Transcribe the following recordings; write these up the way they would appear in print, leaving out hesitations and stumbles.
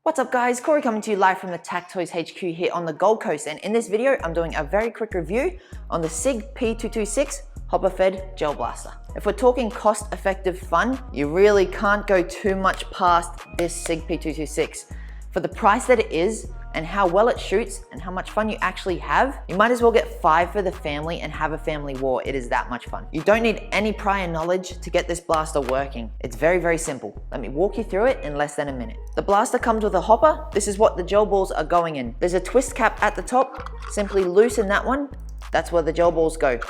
What's up guys, Corey coming to you live from the TacToys HQ here on the Gold Coast, and in this video I'm doing a very quick review on the SIG P226 hopper fed gel blaster. If we're talking cost effective fun, you really can't go too much past this SIG P226. For the price that it is and how well it shoots and how much fun you actually have, you might as well get 5 for the family and have a family war. It is that much fun. You don't need any prior knowledge to get this blaster working. It's very, very simple. Let me walk you through it in less than a minute. The blaster comes with a hopper. This is what the gel balls are going in. There's a twist cap at the top. Simply loosen that one. That's where the gel balls go.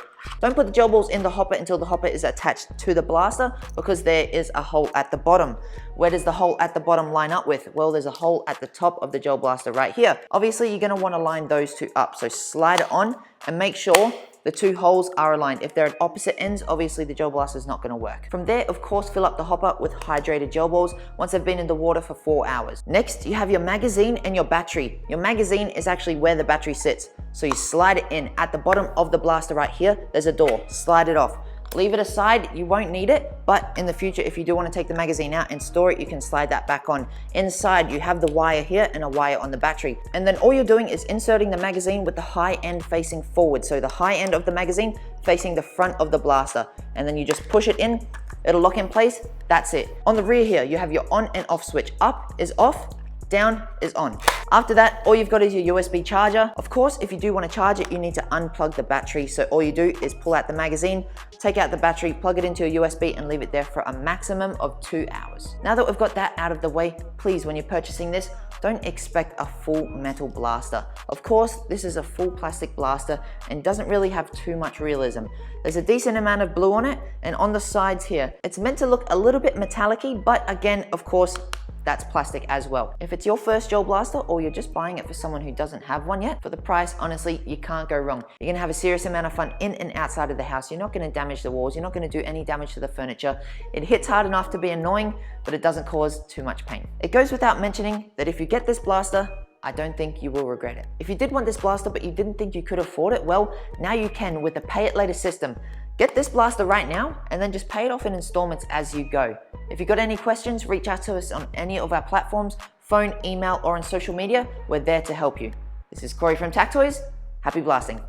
Don't put the gel balls in the hopper until the hopper is attached to the blaster, because there is a hole at the bottom. Where does the hole at the bottom line up with? Well, there's a hole at the top of the gel blaster right here. Obviously, you're going to want to line those two up. So slide it on and make sure the two holes are aligned. If they're at opposite ends, obviously the gel blaster is not going to work. From there, of course, fill up the hopper with hydrated gel balls once they've been in the water for 4 hours. Next, you have your magazine and your battery. Your magazine is actually where the battery sits. So you slide it in at the bottom of the blaster right here. There's a door. Slide it off. Leave it aside, you won't need it, but in the future, if you do want to take the magazine out and store it, you can slide that back on. Inside, you have the wire here and a wire on the battery. And then all you're doing is inserting the magazine with the high end facing forward. So the high end of the magazine facing the front of the blaster. And then you just push it in, it'll lock in place, that's it. On the rear here, you have your on and off switch. Up is off, down is on. After that, all you've got is your USB charger. Of course, if you do want to charge it, you need to unplug the battery. So all you do is pull out the magazine, take out the battery, plug it into your USB and leave it there for a maximum of 2 hours. Now that we've got that out of the way, please, when you're purchasing this, don't expect a full metal blaster. Of course, this is a full plastic blaster and doesn't really have too much realism. There's a decent amount of blue on it, and on the sides here, it's meant to look a little bit metallic-y, but again, of course, that's plastic as well. If it's your first gel blaster or you're just buying it for someone who doesn't have one yet, for the price, honestly, you can't go wrong. You're gonna have a serious amount of fun in and outside of the house. You're not gonna damage the walls. You're not gonna do any damage to the furniture. It hits hard enough to be annoying, but it doesn't cause too much pain. It goes without mentioning that if you get this blaster, I don't think you will regret it. If you did want this blaster but you didn't think you could afford it, well, now you can with the pay it later system. Get this blaster right now and then just pay it off in installments as you go. If you've got any questions, reach out to us on any of our platforms, phone, email, or on social media. We're there to help you. This is Corey from TacToys. Happy blasting.